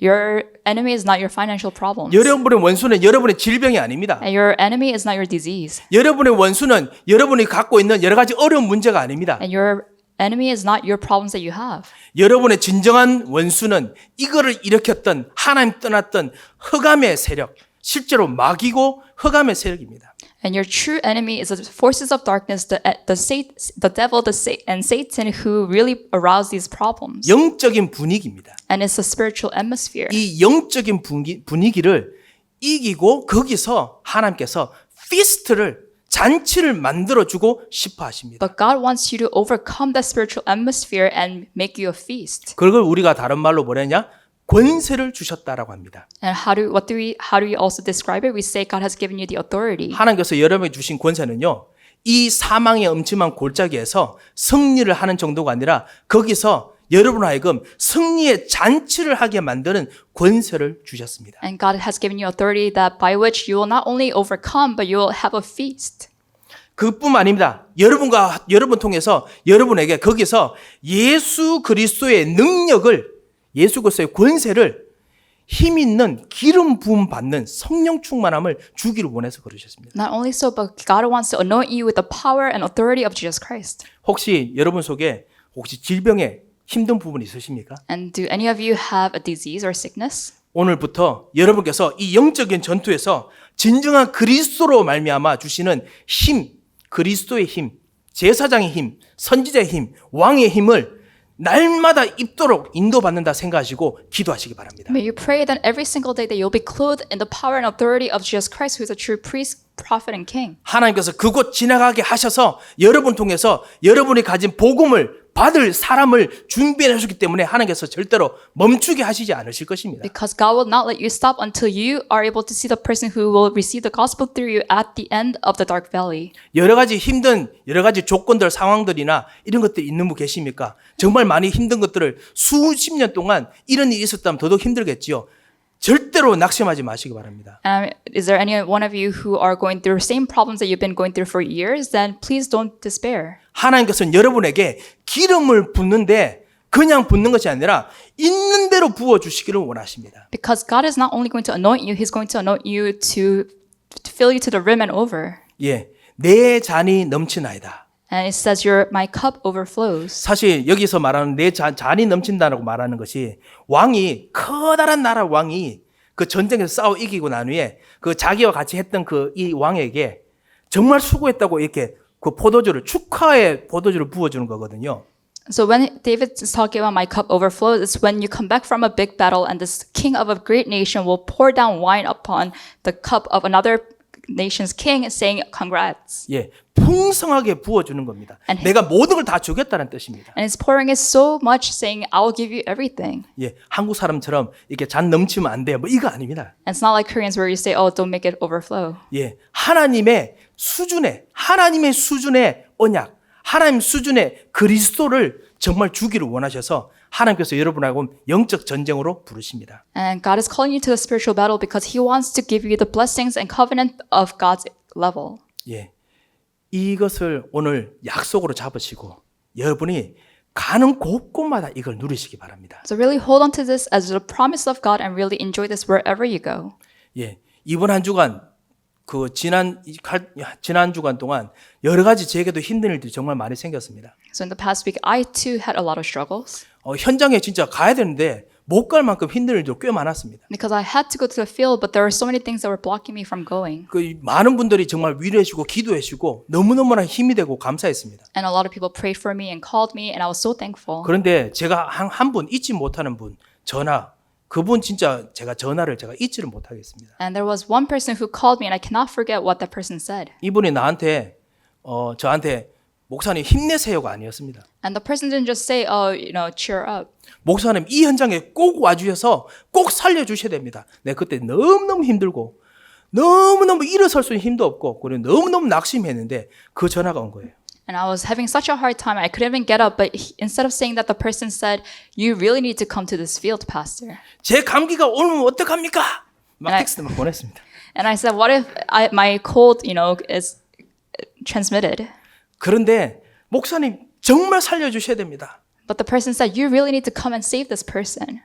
Your enemy is not your financial problems.
여러분의 원수는 여러분의 질병이 아닙니다.
And your enemy is not your disease.
여러분의 원수는 여러분이 갖고 있는 여러 가지 어려운 문제가 아닙니다.
And your enemy is not your problems that you have.
여러분의 진정한 원수는 이거를 일으켰던 하나님 떠났던 흑암의 세력, 실제로 마귀고 흑암의 세력입니다.
And your true enemy is the forces of darkness, the devil, and Satan who really arouse these problems.
영적인 분위기입니다.
And it's a spiritual atmosphere.
이 영적인 분위기를 이기고 거기서 하나님께서 피스트를 잔치를 만들어주고 싶어 하십니다.
But God wants you to overcome that spiritual atmosphere and make you a feast.
그걸 우리가 다른 말로 뭐냐냐? 권세를 주셨다라고 합니다.
And how do we also describe it? We say God has given you the authority.
하나님께서 여러분에게 주신 권세는요. 이 사망의 엄침한 골짜기에서 승리를 하는 정도가 아니라 거기서 여러분 하여금 승리의 잔치를 하게 만드는 권세를 주셨습니다.
And God has given you authority that by which you will not only overcome, but you will have a feast.
그뿐만 아닙니다. 여러분 통해서 여러분에게 거기서 예수 그리스도의 능력을 예수 그리스도의 권세를 힘 있는 기름 부음 받는 성령 충만함을 주기를 원해서 그러셨습니다.
Not only so, but God wants to anoint you with the power and authority of Jesus Christ.
혹시 여러분 속에 혹시 질병에 힘든 부분이 있으십니까?
And do any of you have a disease or sickness?
오늘부터 여러분께서 이 영적인 전투에서 진정한 그리스도로 말미암아 주시는 힘, 그리스도의 힘, 제사장의 힘, 선지자의 힘, 왕의 힘을 날마다 입도록 인도받는다 생각하시고 기도하시기 바랍니다.
May you pray that every single day that you'll be clothed in the power and authority of Jesus Christ, who is a true priest, prophet, and king.
하나님께서 그곳 지나가게 하셔서 여러분 통해서 여러분이 가진 복음을 받을 사람을 준비해 주셨기 때문에 하나님께서 절대로 멈추게 하시지 않으실 것입니다.
Because God will not let you stop until you are able to see the person who will receive the gospel through you at the end of the dark valley.
여러 가지 힘든 여러 가지 조건들, 상황들이나 이런 것들이 있는 분 계십니까? 정말 많이 힘든 것들을 수십 년 동안 이런 일이 있었다면 더더욱 힘들겠지요. 절대로 낙심하지 마시기 바랍니다.
Is there any one of you who are going through the same problems that you've been going through for years? Then please don't despair.
하나님께서는 여러분에게 기름을 붓는데 그냥 붓는 것이 아니라 있는 대로 부어주시기를 원하십니다.
Because God is not only going to anoint you, He's going to anoint you to fill you to the rim and over.
예, 내 잔이 넘치나이다.
And it says, my cup overflows.
사실 여기서 말하는 내 잔이 넘친다라고 말하는 것이 왕이 커다란 나라 왕이 그 전쟁에서 싸워 이기고 난 후에 그 자기와 같이 했던 그 이 왕에게 정말 수고했다고 이렇게 그 포도주를 축하의 포도주를 부어주는 거거든요.
So when David is talking about my cup overflows, it's when you come back from a big battle and this king of a great nation will pour down wine upon the cup of another nation's king, saying, "Congrats."
예, 풍성하게 부어주는 겁니다. 내가 모든 걸 다 주겠다는 뜻입니다.
And it's pouring it so much, saying, "I will give you everything."
예, 한국 사람처럼 이렇게 잔 넘치면 안 돼요. 뭐 이거 아닙니다.
And it's not like Koreans where you say, "Oh, don't make it overflow."
예, 하나님의 수준의 언약, 하나님 수준의 그리스도를 정말 주기를 원하셔서 하나님께서 여러분하고 영적 전쟁으로 부르십니다.
And God is calling you to the spiritual battle because He wants to give you the blessings and covenant of God's level.
예, 이것을 오늘 약속으로 잡으시고 여러분이 가는 곳곳마다 이걸 누리시기 바랍니다.
So really hold on to this as a promise of God and really enjoy this wherever you go.
예, 이번 한 주간 그 지난 주간 동안 여러 가지 제게도 힘든 일들이 정말 많이 생겼습니다.
So in the past week, I too had a lot of struggles
현장에 진짜 가야 되는데 못 갈 만큼 힘든 일도 꽤 많았습니다.
because I had to go to the field, but there were so many things that were blocking me from going.
그 많은 분들이 정말 위로해 주고 기도해 주고 너무너무나 힘이 되고 감사했습니다.
And a lot of people prayed for me and called me, and I was so thankful.
그런데 제가 한 분 잊지 못하는 분 그분 진짜 전화를 잊지를 못하겠습니다.
And there was one person who called me, and I cannot forget what that person said.
이분이 나한테 저한테 목사님 힘내세요가 아니었습니다.
And the person didn't just say, "Oh, cheer up."
목사님 이 현장에 꼭 와주셔서 꼭 살려주셔야 됩니다. 내가 그때 너무너무 힘들고 너무너무 일어설 수 있는 힘도 없고 그리고 너무너무 낙심했는데 그 전화가 온 거예요.
And I was having such a hard time. I couldn't even get up. But instead of saying that, the person said, "You really need to come to this field, Pastor."
제 감기가 오면 어떡합니까? 막
네.
텍스트 막 보냈습니다.
And I said, "What if my cold, is transmitted?"
그런데 목사님 정말 살려주셔야 됩니다.
But the person said, "You really need to come and save this person."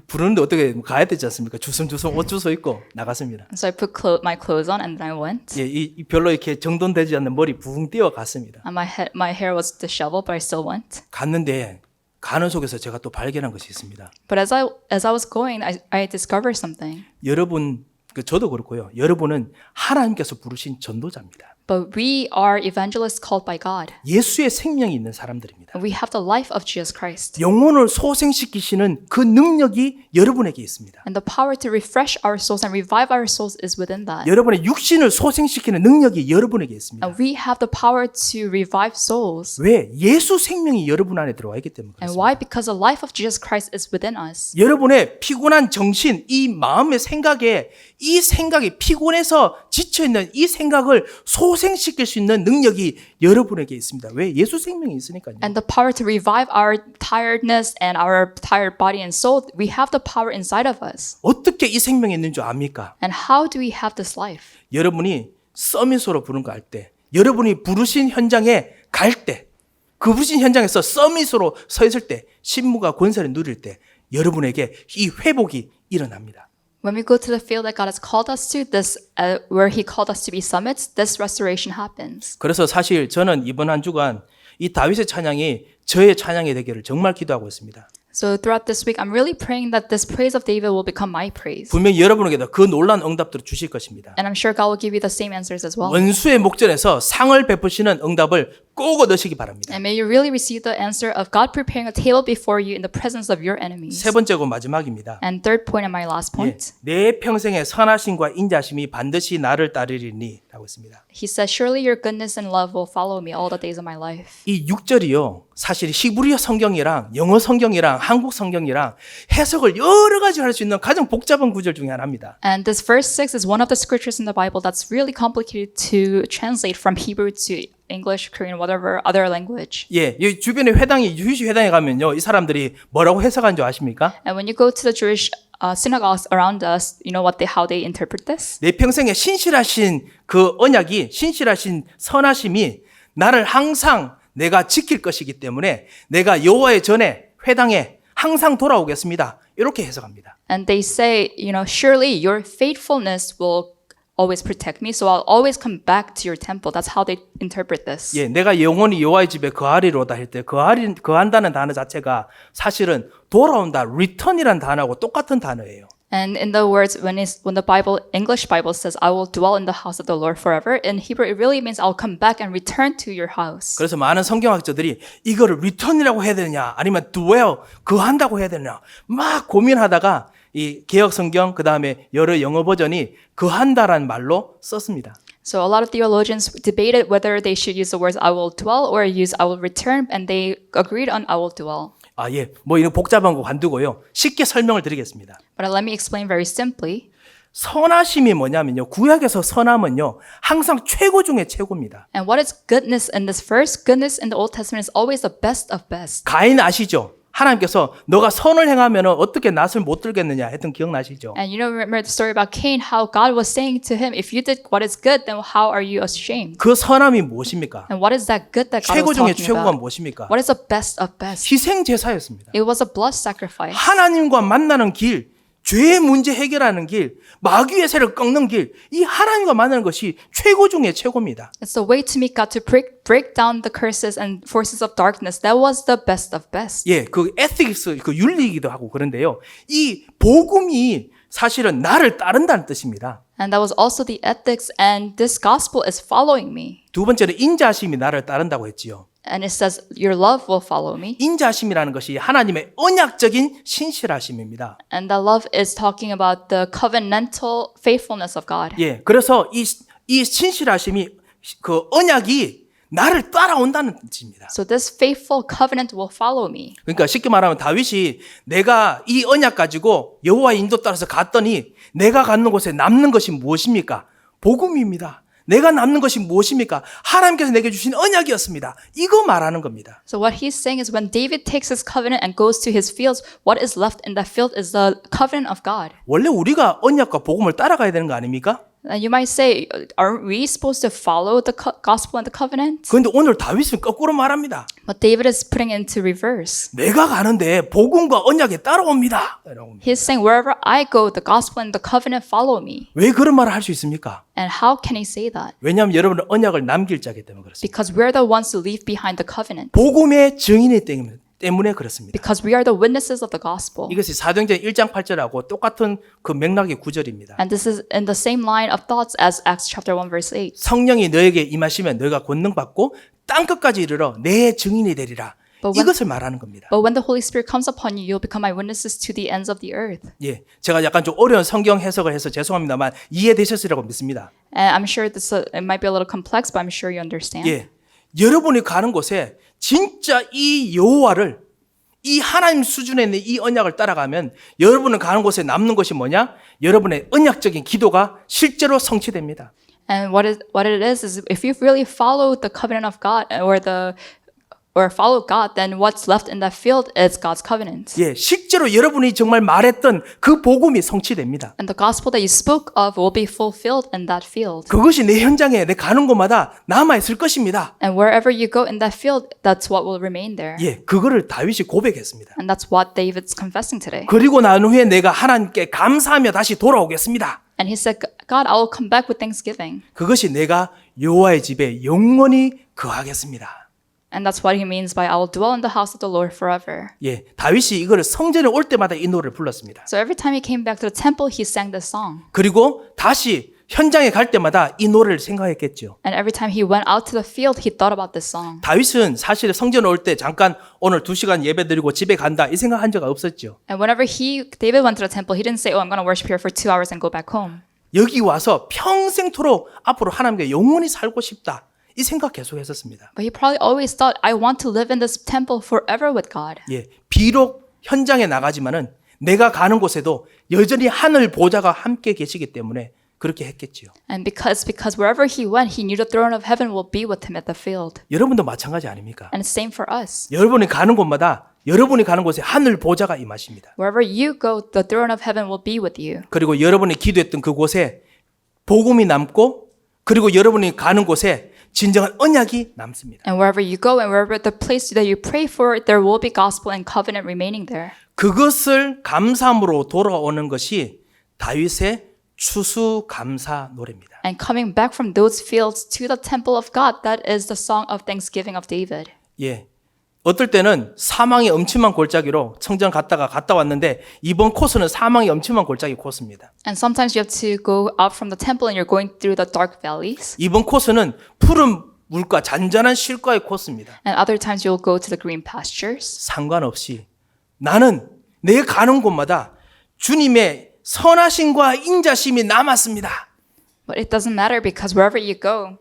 부르는데 어떻게 가야 되지 않습니까? 주섬주섬 옷 주워 입고 나갔습니다.
And so I put my clothes on and then I went.
예, 이 별로 이렇게 정돈되지 않는 머리 붕 띄어 갔습니다.
And my hair was disheveled, but I still went.
갔는데 가는 속에서 제가 또 발견한 것이 있습니다.
But as I was going, I discovered something.
여러분, 저도 그렇고요. 여러분은 하나님께서 부르신 전도자입니다.
But we are evangelists called by God.
예수의 생명이 있는 사람들입니다.
And we have the life of Jesus Christ.
영혼을 소생시키시는 그 능력이 여러분에게 있습니다.
And the power to refresh our souls and revive our souls is within that.
여러분의 육신을 소생시키는 능력이 여러분에게 있습니다.
And we have the power to revive souls.
왜? 예수 생명이 여러분 안에 들어와 있기 때문에
And
그렇습니다.
why? Because the life of Jesus Christ is within us.
여러분의 피곤한 정신, 이 마음의 생각에 이 생각이 피곤해서 지쳐있는 이 생각을 소생시킬 수 있는 능력이 여러분에게 있습니다. 왜? 예수 생명이 있으니까요.
And the power to revive our tiredness and our tired body and soul, we have the power inside of us.
어떻게 이 생명이 있는 줄 압니까?
And how do we have this life?
여러분이 서밋으로 부른 거 할 때, 여러분이 부르신 현장에 갈 때, 그 부르신 현장에서 서밋으로 서 있을 때, 신무가 권세를 누릴 때, 여러분에게 이 회복이 일어납니다.
When we go to the field that God has called us to, where He called us to be summits, this restoration happens.
그래서 사실 저는 이번 한 주간 이 다윗의 찬양이 저의 찬양이 되기를 정말 기도하고 있습니다.
So throughout this week, I'm really praying that this praise of David will become my praise.
분명히 여러분에게도 그 놀라운 응답들을 주실 것입니다.
And I'm sure God will give you the same answers as well.
원수의 목전에서 상을 베푸시는 응답을 꼭 얻으시기 바랍니다.
And may you really receive the answer of God preparing a table before you in the presence of your enemies.
세 번째고 마지막입니다.
And third point and my last
예,
point.
내 평생의 선하심과 인자심이 반드시 나를 따르리니 라고 했습니다.
He says, surely your goodness and love will follow me all the days of my life.
이 6절이요. 사실 히브리어 성경이랑 영어 성경이랑 한국 성경이랑 해석을 여러 가지 할 수 있는 가장 복잡한 구절 중에 하나입니다.
And this verse 6 is one of the scriptures in the Bible that's really complicated to translate from Hebrew to English, Korean, whatever other language.
예, 이 주변에 휴식 회당에 가면요. 이 사람들이 뭐라고 해석한 줄 아십니까?
And when you go to the Jewish synagogues around us, you know how they interpret this?
내 평생에 신실하신 그 언약이 신실하신 선하심이 나를 항상 내가 지킬 것이기 때문에 내가 여호와의 전에 회당에 항상 돌아오겠습니다. 이렇게 해석합니다.
And they say, surely your faithfulness will always protect me, so I'll always come back to your temple. That's how they interpret this.
예, 내가 영원히 여호와의 집에 거하리로다 할 때 거한다는 단어 자체가 사실은 돌아온다, return이라는 단어하고 똑같은 단어예요.
And in the words, when the English Bible says, I will dwell in the house of the Lord forever, in Hebrew, it really means I'll come back and return to your house.
그래서 많은 성경학자들이 이거를 return이라고 해야 되느냐, 아니면 dwell, 거한다고 해야 되느냐, 막 고민하다가 이 개역 성경, 그 다음에 여러 영어 버전이 거한다라는 말로 썼습니다.
So a lot of theologians debated whether they should use the words I will dwell or use I will return, and they agreed on I will dwell.
아, 예. 뭐 이런 복잡한 거 관두고요. 쉽게 설명을 드리겠습니다.
But let me explain very simply.
선하심이 뭐냐면요. 구약에서 선함은요. 항상 최고 중에 최고입니다.
And what is goodness in this verse? Goodness in the Old Testament is always the best of best.
가인 아시죠? 하나님께서 너가 선을 행하면 어떻게 낫을 못 들겠느냐 했던 기억나시죠?
And remember the story about Cain, how God was saying to him, if you did what is good, then how are you ashamed?
그 선함이 무엇입니까?
And what is that good that God
최고
was
중에
talking
최고가
about?
무엇입니까?
What is the best of best?
희생 제사였습니다.
It was a blood sacrifice.
하나님과 만나는 길, 죄의 문제 해결하는 길, 마귀의 새를 꺾는 길, 이 하나님과 만나는 것이 최고 중에 최고입니다.
It's the way to meet God, to break down the curses and forces of darkness. That was the best of best.
예, 그 에틱스, 그 윤리이기도 하고 그런데요. 이 복음이 사실은 나를 따른다는 뜻입니다.
And that was also the ethics, and this gospel is following me.
두 번째는 인자심이 나를 따른다고 했지요.
And it says, your love will follow me.
인자심이라는 것이 하나님의 언약적인 신실하심입니다.
And that love is talking about the covenantal faithfulness of God.
예, 그래서 이 신실하심이 그 언약이 나를 따라온다는 뜻입니다.
So this faithful covenant will follow me.
그러니까 쉽게 말하면 다윗이 내가 이 언약 가지고 여호와의 인도 따라서 갔더니 내가 가는 곳에 남는 것이 무엇입니까? 복음입니다. 내가 남는 것이 무엇입니까? 하나님께서 내게 주신 언약이었습니다. 이거 말하는 겁니다.
So what he's saying is when David takes his covenant and goes to his fields, what is left in that field is the covenant of God.
원래 우리가 언약과 복음을 따라가야 되는 거 아닙니까?
And you might say, aren't we supposed to follow the gospel and the covenant?
그런데 오늘 다윗은 거꾸로 말합니다.
But David is putting it into reverse.
내가 가는데 복음과 언약이 따라옵니다.
He's saying, wherever I go, the gospel and the covenant follow me.
왜 그런 말을 할 수 있습니까?
And how can he say that?
왜냐하면 여러분은 언약을 남길 자기 때문에 그렇습니다.
Because we're the ones who leave behind the covenant.
복음의 증인이 때문에 그렇습니다.
Because we are the witnesses of the gospel.
이것이 사도행전 1장 8절하고 똑같은 그 맥락의 구절입니다.
And this is in the same line of thoughts as Acts chapter 1 verse 8.
성령이 너에게 임하시면 너희가 권능받고 땅끝까지 이르러 내 증인이 되리라.
But when-
이것을 말하는 겁니다.
But when the Holy Spirit comes upon you, you'll become my witnesses to the ends of the earth.
예, 제가 약간 좀 어려운 성경 해석을 해서 죄송합니다만 이해되셨으리라고 믿습니다.
And I'm sure it might be a little complex, but I'm sure you understand.
예, 여러분이 가는 곳에 진짜 이 여호와를 이 하나님 수준에 있는 이 언약을 따라가면 여러분은 가는 곳에 남는 것이 뭐냐? 여러분의 언약적인 기도가 실제로 성취됩니다.
And what it is if you really follow the covenant of God or follow God, then what's left in that field is God's covenant.
예, 실제로 여러분이 정말 말했던 그 복음이 성취됩니다.
And the gospel that you spoke of will be fulfilled in that field.
그것이 내 현장에 내 가는 곳마다 남아 있을 것입니다.
And wherever you go in that field, that's what will remain there.
예, 그거를 다윗이 고백했습니다.
And that's what David's confessing today.
그리고 난 후에 내가 하나님께 감사하며 다시 돌아오겠습니다.
And he said, God, I will come back with thanksgiving.
그것이 내가 여호와의 집에 영원히 거하겠습니다.
And that's what he means by I will dwell in the house of the Lord forever.
예, 다윗이 이거를 성전에 올 때마다 이 노래를 불렀습니다.
So every time he came back to the temple, he sang this song.
그리고 다시 현장에 갈 때마다 이 노래를 생각했겠죠.
And every time he went out to the field, he thought about this song.
다윗은 사실 성전에 올 때 잠깐 오늘 2시간 예배 드리고 집에 간다 이 생각한 적 없었죠.
And whenever David went to the temple, he didn't say, oh, I'm going to worship here for 2 hours and go back home.
여기 와서 평생토록 앞으로 하나님께 영원히 살고 싶다. 이 생각 계속 했었습니다.
But he probably always thought, I want to live in this temple forever with God.
예, 비록 현장에 나가지만은 내가 가는 곳에도 여전히 하늘 보좌가 함께 계시기 때문에 그렇게 했겠지요.
And because wherever he went, he knew the throne of heaven will be with him at the field.
여러분도 마찬가지 아닙니까?
And it's same for us.
여러분이 가는 곳마다 여러분이 가는 곳에 하늘 보좌가 임하십니다.
Wherever you go, the throne of heaven will be with you.
그리고 여러분이 기도했던 그곳에 복음이 남고 그리고 여러분이 가는 곳에 진정한 언약이 남습니다.
And wherever you go and wherever the place that you pray for, there will be gospel and covenant remaining there.
그것을 감사함으로 돌아오는 것이 다윗의 추수감사 노래입니다.
And coming back from those fields to the temple of God, that is the song of thanksgiving of David.
예. 어떨 때는 사망의 엄침한 골짜기로 청전 갔다 왔는데 이번 코스는 사망의 엄침한 골짜기 코스입니다.
And sometimes you have to go out from the temple and you're going through the dark valleys.
이번 코스는 푸른 물과 잔잔한 쉴과의 코스입니다.
And other times you'll go to the green pastures.
상관없이 나는 내가 가는 곳마다 주님의 선하심과 인자심이 남았습니다.
But it doesn't matter because wherever you go,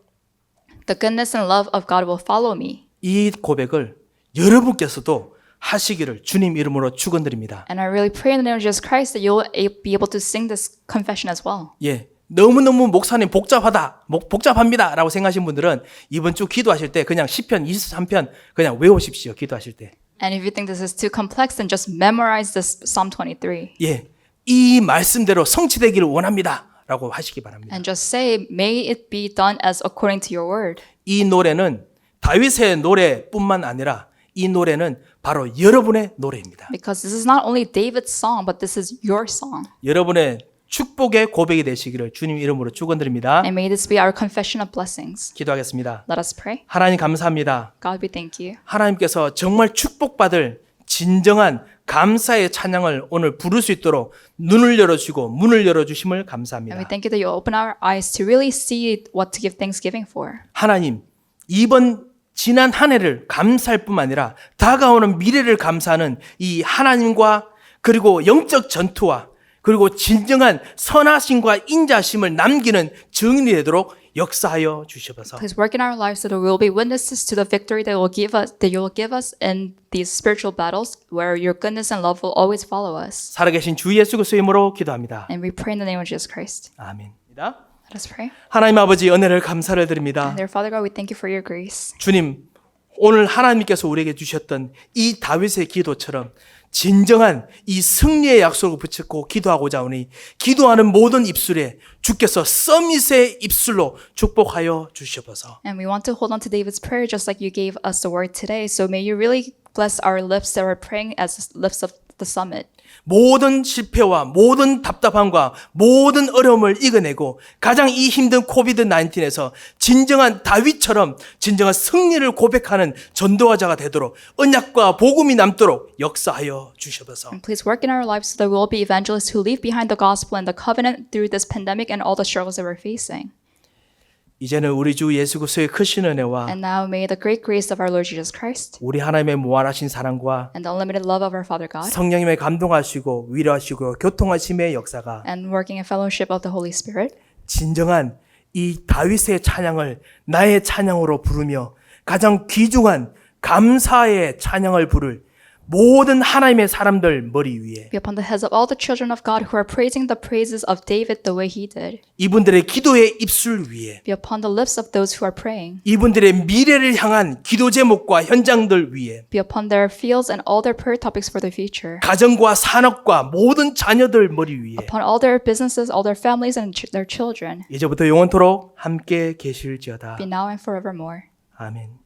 the goodness and love of God will follow me.
이 고백을 여러분께서도 하시기를 주님 이름으로 축원드립니다.
And I really pray in the name of Jesus Christ that you'll be able to sing this confession as well.
예. 너무너무 목사님 복잡합니다 라고 생각하신 분들은 이번 주 기도하실 때 그냥 시편 23편 그냥 외우십시오. 기도하실 때.
And if you think this is too complex, then just memorize this Psalm 23.
예. 이 말씀대로 성취되기를 원합니다. 라고 하시기 바랍니다.
And just say, may it be done as according to your word.
이 노래는 다윗의 노래뿐만 아니라 이 노래는 바로 여러분의 노래입니다.
Because this is not only David's song, but this is your song.
여러분의 축복의 고백이 되시기를 주님 이름으로 축원드립니다.
And may this be our confession of blessings.
기도하겠습니다.
Let us pray.
하나님 감사합니다.
God, we thank you.
하나님께서 정말 축복받을 진정한 감사의 찬양을 오늘 부를 수 있도록 눈을 열어주시고 문을 열어주심을
And we
감사합니다.
thank you that you open our eyes to really see what to give thanksgiving for.
하나님, 이번 지난 한 해를 감사할 뿐만 아니라 다가오는 미래를 감사하는 이 하나님과 그리고 영적 전투와 그리고 진정한 선하심과 인자심을 남기는 증인이 되도록 역사하여 주시옵소서.
Please work in our lives so that we will be witnesses to the victory that you will give us in these spiritual battles where your goodness and love will always follow us.
살아계신 주 예수 그리스도의 이름으로 기도합니다.
And we pray in the name of Jesus Christ.
아멘입니다.
Let us pray.
하나님 아버지 은혜를 감사를 드립니다.
Dear Father God, we thank you for your grace.
주님, 오늘 하나님께서 우리에게 주셨던 이 다윗의 기도처럼 진정한 이 승리의 약속을 붙잡고 기도하고자 하오니 기도하는 모든 입술에 주께서 서밋의 입술로 축복하여 주시옵소서.
And we want to hold on to David's prayer just like you gave us the word today. So may you really bless our lips that we're praying as lips of the summit.
모든 실패와 모든 답답함과 모든 어려움을 이겨내고 가장 이 힘든 코비드-19에서 진정한 다윗처럼 진정한 승리를 고백하는 전도자가 되도록 언약과 복음이 남도록 역사하여 주시옵소서.
And please work in our lives so that we will be evangelists who leave behind the gospel and the covenant through this pandemic and all the struggles that we're facing.
이제는 우리 주 예수 그리스도의 크신 은혜와
And now may the great grace of our Lord Jesus Christ
우리 하나님의 무한하신 사랑과
and the unlimited love of our Father God
성령님의 감동하시고 위로하시고 교통하심의 역사가
and working in fellowship of the Holy Spirit
진정한 이 다윗의 찬양을 나의 찬양으로 부르며 가장 귀중한 감사의 찬양을 부를 모든 하나님의 사람들 머리 위에
be upon the heads of all the children of God who are praising the praises of David the way he did.
이분들의 기도의 입술 위에
Be upon the lips of those who are praying.
이분들의 미래를 향한 기도 제목과 현장들 위에
Be upon their fields and all their prayer topics for the future.
가정과 산업과 모든 자녀들 머리 위에
Upon all their businesses, all their families, and their children.
이제부터 영원토록 함께 계실지어다.
Be now and forevermore.
아멘.